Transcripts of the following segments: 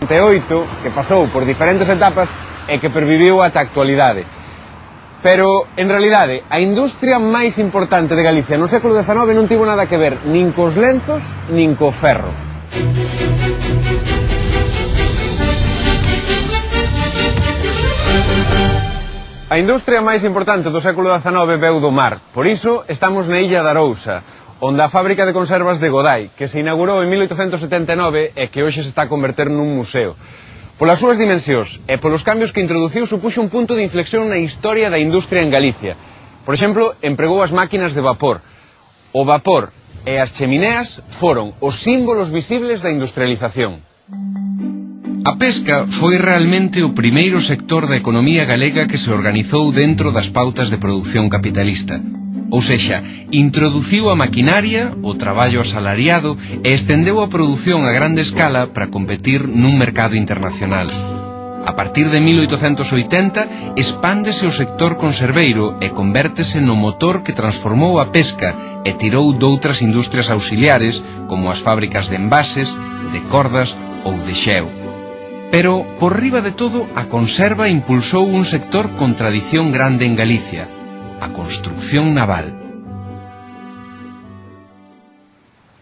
68, que pasou por diferentes etapas e que perviviu ata a actualidade. Pero, en realidade, a industria máis importante de Galicia no século XIX non tivo nada que ver nin cos lenzos, nin co ferro. A industria máis importante do século XIX veu do mar. Por iso, estamos na illa de Arousa, onde a fábrica de conservas de Godai, que se inaugurou en 1879 e que hoxe se está a converter nun museo. Polas súas dimensións e polos cambios que introduciu supuxo un punto de inflexión na historia da industria en Galicia. Por exemplo, empregou as máquinas de vapor. O vapor e as chemineas foron os símbolos visibles da industrialización. A pesca foi realmente o primeiro sector da economía galega que se organizou dentro das pautas de produción capitalista. Ou sexa, introduciu a maquinaria, o traballo asalariado e estendeu a produción a grande escala para competir nun mercado internacional. A partir de 1880, expándese o sector conserveiro e convértese no motor que transformou a pesca e tirou doutras industrias auxiliares, como as fábricas de envases, de cordas ou de xeo. Pero, por riba de todo, a conserva impulsou un sector con tradición grande en Galicia, a construcción naval.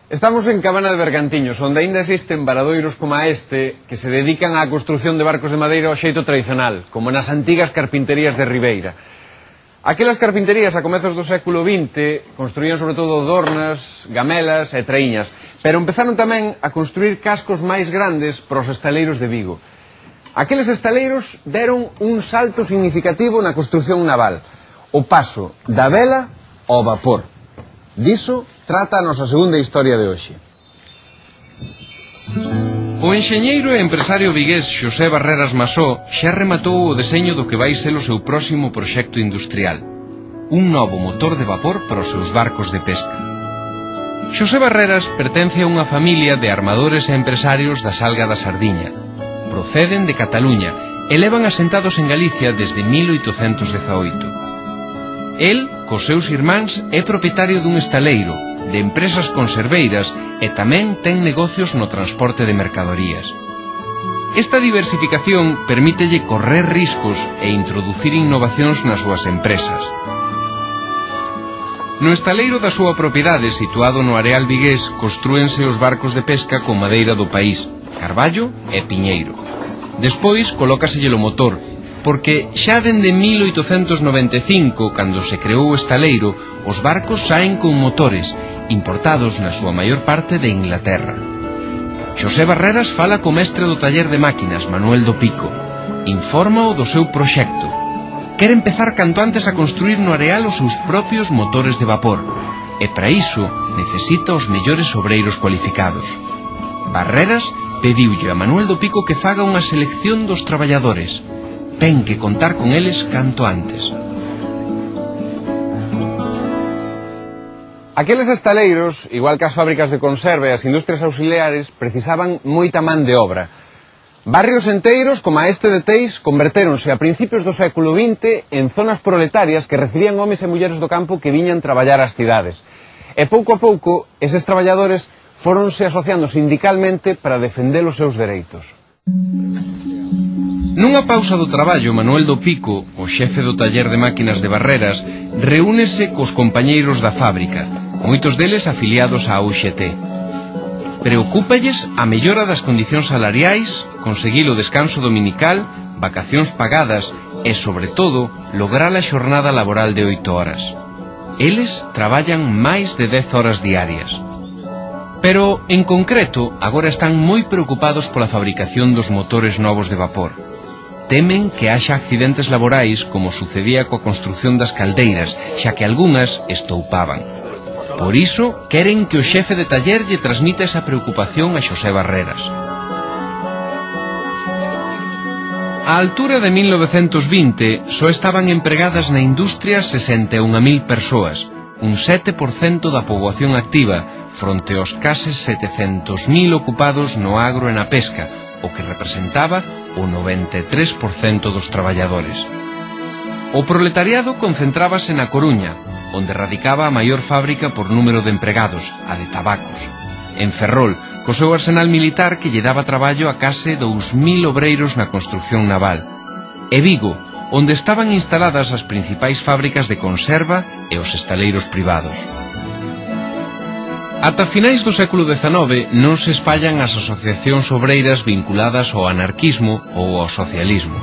Estamos en Cabana de Bergantiños, onde aínda existen varadoiros como este que se dedican á construcción de barcos de madeira ao xeito tradicional, como nas antigas carpinterías de Ribeira. Aquelas carpinterías a comezos do século XX construían sobre todo dornas, gamelas e traíñas, pero empezaron tamén a construir cascos máis grandes para os estaleiros de Vigo. Aqueles estaleiros deron un salto significativo na construcción naval, o paso da vela ao vapor. Diso trata a nosa segunda historia de hoxe. O enxeñeiro e empresario vigués Xosé Barreras Masó xa rematou o deseño do que vai ser o seu próximo proxecto industrial, un novo motor de vapor para os seus barcos de pesca. Xosé Barreras pertence a unha familia de armadores e empresarios da Salga da Sardiña. Proceden de Cataluña e levan asentados en Galicia desde 1818. El, cos seus irmáns, é propietario dun estaleiro, de empresas conserveiras e tamén ten negocios no transporte de mercadorías. Esta diversificación permítelle correr riscos e introducir innovacións nas súas empresas. No estaleiro da súa propiedade, situado no areal vigués, construense os barcos de pesca con madeira do país, carballo e piñeiro. Despois colócaselle o motor, porque xa dende 1895, cando se creou o estaleiro, os barcos saen con motores, importados na súa maior parte de Inglaterra. Xosé Barreras fala co mestre do taller de máquinas, Manuel do Pico. Infórmao do seu proxecto. Quere empezar canto antes a construir no areal os seus propios motores de vapor, e para iso necesita os mellores obreiros cualificados. Barreras pediulle a Manuel do Pico que faga unha selección dos traballadores. Ten que contar con eles canto antes. Aqueles estaleiros, igual que as fábricas de conserva e as industrias auxiliares, precisaban moita man de obra. Barrios enteiros, como a este de Teis, convertéronse a principios do século XX en zonas proletarias que recibían homes e mulleres do campo que viñan traballar ás cidades. E pouco a pouco, eses traballadores foronse asociando sindicalmente para defender os seus dereitos. Nunha pausa do traballo, Manuel do Pico, o xefe do taller de máquinas de Barreras, reúnese cos compañeiros da fábrica, moitos deles afiliados á UGT. Preocúpalles a mellora das condicións salariais, conseguir o descanso dominical, vacacións pagadas e, sobre todo, lograr a xornada laboral de 8 horas. Eles traballan máis de 10 horas diarias. Pero, en concreto, agora están moi preocupados pola fabricación dos motores novos de vapor. Temen que haxa accidentes laborais como sucedía coa construción das caldeiras, xa que algunhas estoupaban. Por iso, queren que o xefe de taller lle transmita esa preocupación a Xosé Barreras. A altura de 1920, só estaban empregadas na industria 61.000 persoas, un 7% da poboación activa, fronte aos case 700.000 ocupados no agro e na pesca, o que representaba o 93% dos traballadores. O proletariado concentrábase na Coruña, onde radicaba a maior fábrica por número de empregados, a de tabacos. En Ferrol, co seu arsenal militar que lle daba traballo a case 2000 obreiros na construción naval. E Vigo, onde estaban instaladas as principais fábricas de conserva e os estaleiros privados. Ata finais do século XIX non se espallan as asociacións obreiras vinculadas ao anarquismo ou ao socialismo.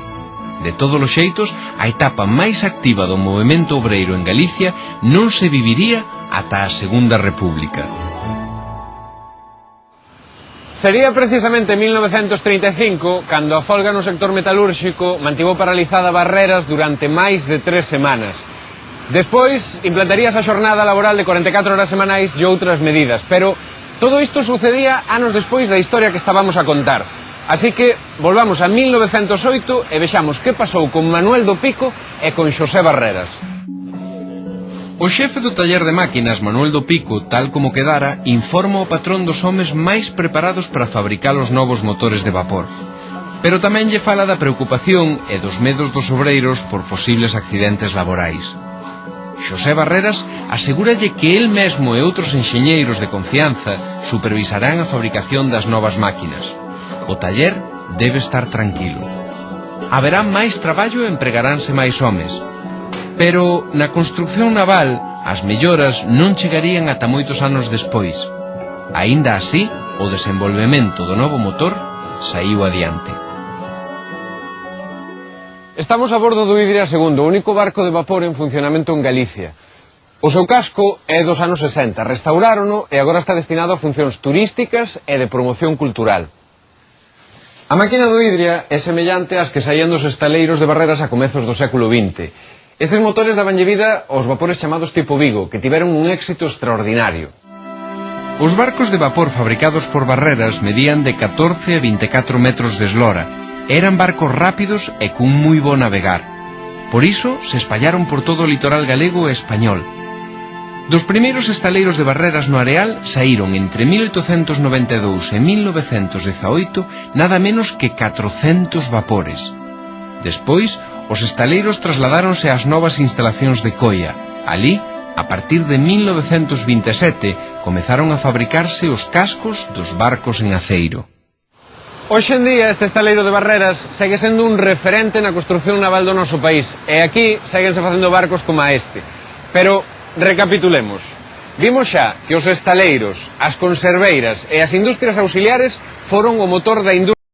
De todos os xeitos, a etapa máis activa do movemento obreiro en Galicia non se viviría ata a Segunda República. Sería precisamente en 1935 cando a folga no sector metalúrxico mantivo paralizada Barreras durante máis de 3 semanas. Despois, implantaríase a xornada laboral de 44 horas semanais e outras medidas, pero todo isto sucedía anos despois da historia que estábamos a contar. Así que, volvamos a 1908 e vexamos que pasou con Manuel do Pico e con Xosé Barreras. O xefe do taller de máquinas, Manuel do Pico, tal como quedara, informa o patrón dos homes máis preparados para fabricar os novos motores de vapor. Pero tamén lle fala da preocupación e dos medos dos obreiros por posibles accidentes laborais. Xosé Barreras asegúralle que el mesmo e outros enxeñeiros de confianza supervisarán a fabricación das novas máquinas. O taller debe estar tranquilo. Haberá máis traballo e empregaránse máis homes. Pero na construcción naval as melloras non chegarían ata moitos anos despois. Aínda así, o desenvolvemento do novo motor saíu adiante. Estamos a bordo do Idria II, o único barco de vapor en funcionamento en Galicia. O seu casco é dos anos 60, restaurárono e agora está destinado a funcións turísticas e de promoción cultural. A máquina do Idria é semellante ás que saían dos estaleiros de Barreras a comezos do século XX. Estes motores dabanlle vida aos vapores chamados tipo Vigo, que tiveron un éxito extraordinario. Os barcos de vapor fabricados por Barreras medían de 14 a 24 metros de eslora. Eran barcos rápidos e cun moi bo navegar. Por iso se espallaron por todo o litoral galego e español. Dos primeiros estaleiros de Barreras no Areal saíron entre 1892 e 1918 nada menos que 400 vapores. Despois, os estaleiros trasladáronse ás novas instalacións de Coia. Alí, a partir de 1927, comezaron a fabricarse os cascos dos barcos en aceiro. Hoxe en día este estaleiro de Barreras segue sendo un referente na construción naval do noso país e aquí seguense facendo barcos como a este. Pero recapitulemos. Vimos xa que os estaleiros, as conserveiras e as industrias auxiliares foron o motor da industria